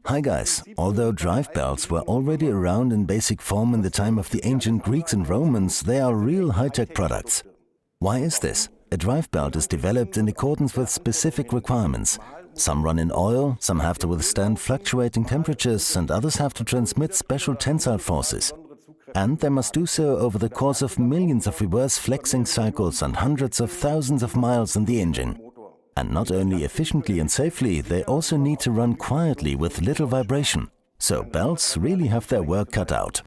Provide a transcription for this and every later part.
Hi guys, although drive belts were already around in basic form in the time of the ancient Greeks and Romans, they are real high-tech products. Why is this? A drive belt is developed in accordance with specific requirements. Some run in oil, some have to withstand fluctuating temperatures, and others have to transmit special tensile forces. And they must do so over the course of millions of reverse flexing cycles and hundreds of thousands of miles in the engine. And not only efficiently and safely, they also need to run quietly with little vibration. So belts really have their work cut out.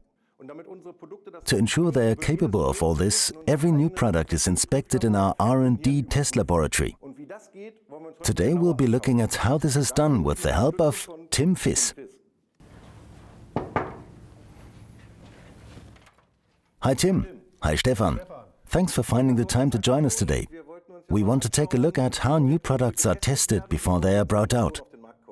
To ensure they are capable of all this, every new product is inspected in our R&D test laboratory. Today we'll be looking at how this is done with the help of Tim Fiss. Hi Tim. Hi Stefan. Thanks for finding the time to join us today. We want to take a look at how new products are tested before they are brought out.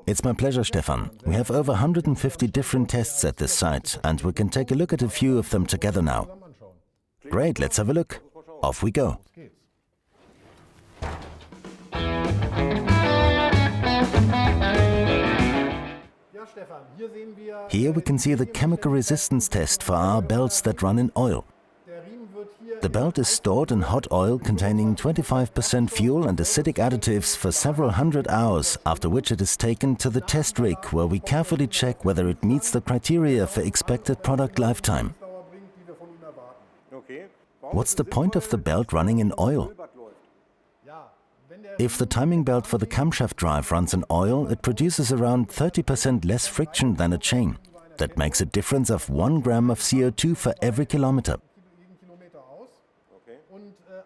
It's my pleasure, Stefan. We have over 150 different tests at this site, and we can take a look at a few of them together now. Great, let's have a look. Off we go. Here we can see the chemical resistance test for our belts that run in oil. The belt is stored in hot oil containing 25% fuel and acidic additives for several hundred hours, after which it is taken to the test rig, where we carefully check whether it meets the criteria for expected product lifetime. What's the point of the belt running in oil? If the timing belt for the camshaft drive runs in oil, it produces around 30% less friction than a chain. That makes a difference of 1 gram of CO2 for every kilometer.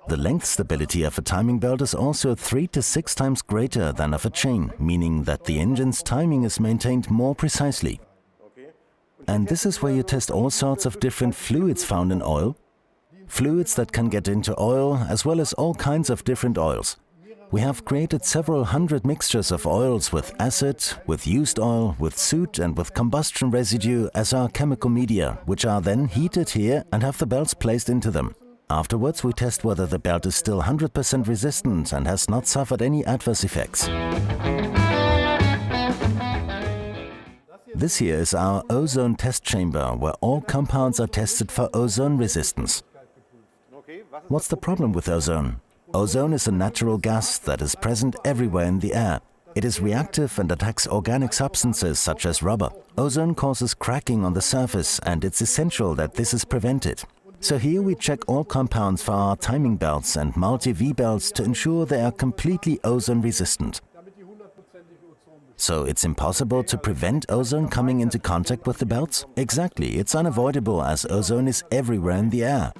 The length stability of a timing belt is also 3 to 6 times greater than of a chain, meaning that the engine's timing is maintained more precisely. And this is where you test all sorts of different fluids found in oil. Fluids that can get into oil, as well as all kinds of different oils. We have created several hundred mixtures of oils with acid, with used oil, with soot and with combustion residue as our chemical media, which are then heated here and have the belts placed into them. Afterwards, we test whether the belt is still 100% resistant and has not suffered any adverse effects. This here is our ozone test chamber, where all compounds are tested for ozone resistance. What's the problem with ozone? Ozone is a natural gas that is present everywhere in the air. It is reactive and attacks organic substances such as rubber. Ozone causes cracking on the surface, and it's essential that this is prevented. So here we check all compounds for our timing belts and multi-V belts to ensure they are completely ozone resistant. So it's impossible to prevent ozone coming into contact with the belts? Exactly, it's unavoidable as ozone is everywhere in the air.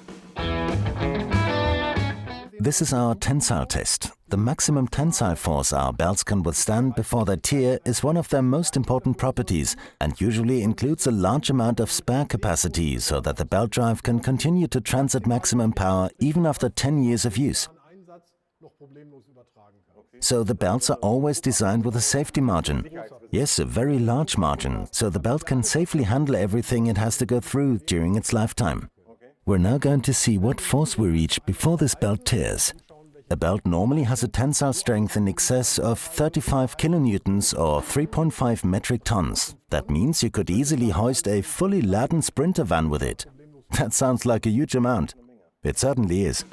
This is our tensile test. The maximum tensile force our belts can withstand before they tear is one of their most important properties and usually includes a large amount of spare capacity so that the belt drive can continue to transit maximum power even after 10 years of use. So the belts are always designed with a safety margin. Yes, a very large margin, so the belt can safely handle everything it has to go through during its lifetime. We're now going to see what force we reach before this belt tears. A belt normally has a tensile strength in excess of 35 kilonewtons or 3.5 metric tons. That means you could easily hoist a fully laden sprinter van with it. That sounds like a huge amount. It certainly is.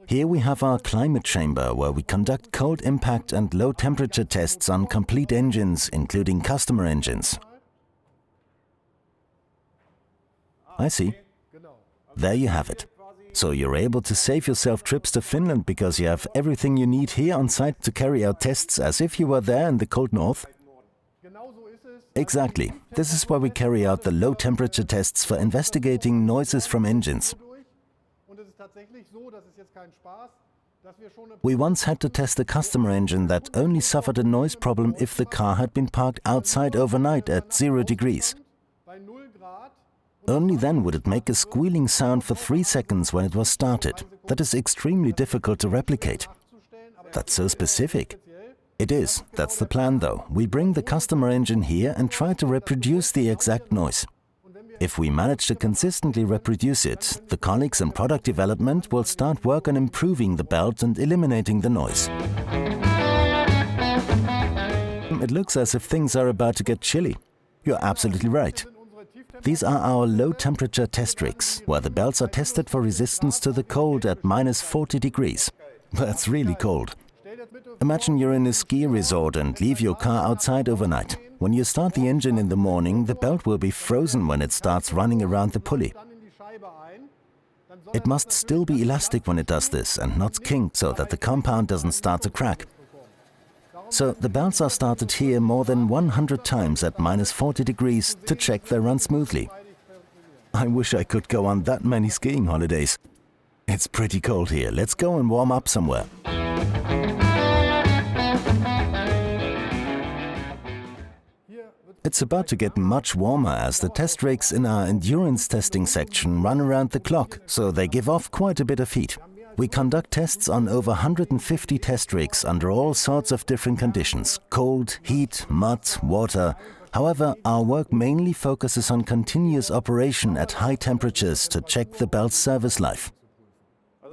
Here we have our climate chamber, where we conduct cold impact and low temperature tests on complete engines, including customer engines. I see. There you have it. So you're able to save yourself trips to Finland because you have everything you need here on site to carry out tests as if you were there in the cold north? Exactly. This is why we carry out the low temperature tests for investigating noises from engines. We once had to test a customer engine that only suffered a noise problem if the car had been parked outside overnight at 0 degrees. Only then would it make a squealing sound for 3 seconds when it was started. That is extremely difficult to replicate. That's so specific. It is. That's the plan though. We bring the customer engine here and try to reproduce the exact noise. If we manage to consistently reproduce it, the colleagues in product development will start work on improving the belt and eliminating the noise. It looks as if things are about to get chilly. You're absolutely right. These are our low-temperature test rigs, where the belts are tested for resistance to the cold at -40 degrees. That's really cold. Imagine you're in a ski resort and leave your car outside overnight. When you start the engine in the morning, the belt will be frozen when it starts running around the pulley. It must still be elastic when it does this and not kink, so that the compound doesn't start to crack. So the belts are started here more than 100 times at -40 degrees to check they run smoothly. I wish I could go on that many skiing holidays. It's pretty cold here. Let's go and warm up somewhere. It's about to get much warmer as the test rigs in our endurance testing section run around the clock, so they give off quite a bit of heat. We conduct tests on over 150 test rigs under all sorts of different conditions: cold, heat, mud, water. However, our work mainly focuses on continuous operation at high temperatures to check the belt's service life.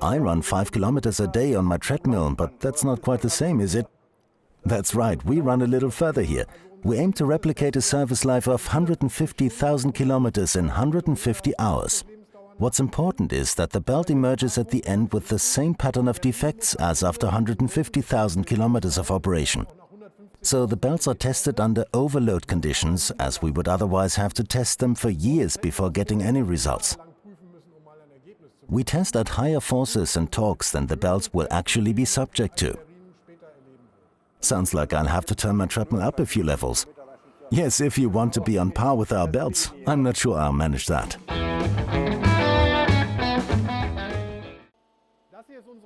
I run 5 kilometers a day on my treadmill, but that's not quite the same, is it? That's right, we run a little further here. We aim to replicate a service life of 150,000 kilometers in 150 hours. What's important is that the belt emerges at the end with the same pattern of defects as after 150,000 kilometers of operation. So the belts are tested under overload conditions, as we would otherwise have to test them for years before getting any results. We test at higher forces and torques than the belts will actually be subject to. Sounds like I'll have to turn my treadmill up a few levels. Yes, if you want to be on par with our belts. I'm not sure I'll manage that.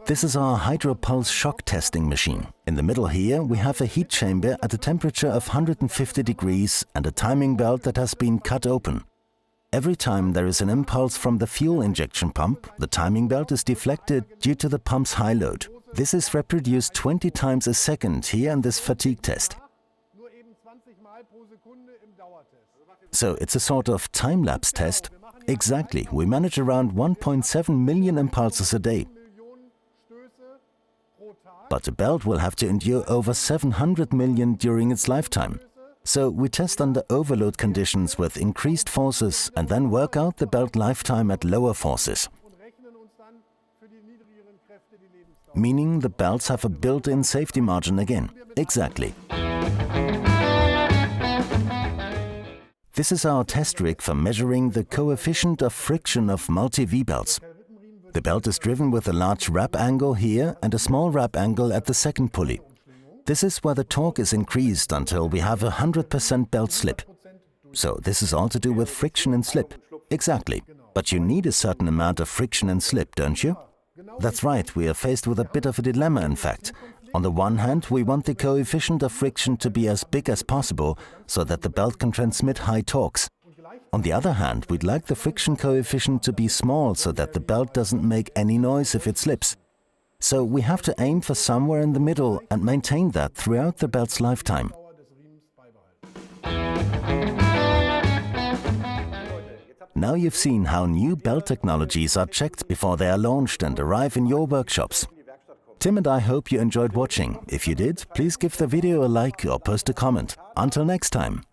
This is our hydropulse shock testing machine. In the middle here we have a heat chamber at a temperature of 150 degrees and a timing belt that has been cut open. Every time there is an impulse from the fuel injection pump, the timing belt is deflected due to the pump's high load. This is reproduced 20 times a second here in this fatigue test. So it's a sort of time-lapse test. Exactly, we manage around 1.7 million impulses a day. But the belt will have to endure over 700 million during its lifetime. So we test under overload conditions with increased forces and then work out the belt lifetime at lower forces. Meaning the belts have a built-in safety margin again. Exactly. This is our test rig for measuring the coefficient of friction of multi-V belts. The belt is driven with a large wrap angle here and a small wrap angle at the second pulley. This is where the torque is increased until we have 100% belt slip. So this is all to do with friction and slip. Exactly. But you need a certain amount of friction and slip, don't you? That's right, we are faced with a bit of a dilemma in fact. On the one hand, we want the coefficient of friction to be as big as possible so that the belt can transmit high torques. On the other hand, we'd like the friction coefficient to be small so that the belt doesn't make any noise if it slips. So we have to aim for somewhere in the middle and maintain that throughout the belt's lifetime. Now you've seen how new belt technologies are checked before they are launched and arrive in your workshops. Tim and I hope you enjoyed watching. If you did, please give the video a like or post a comment. Until next time.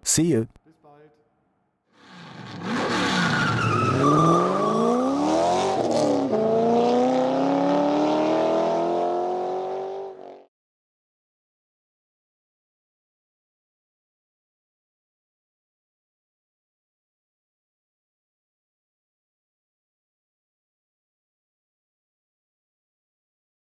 See you.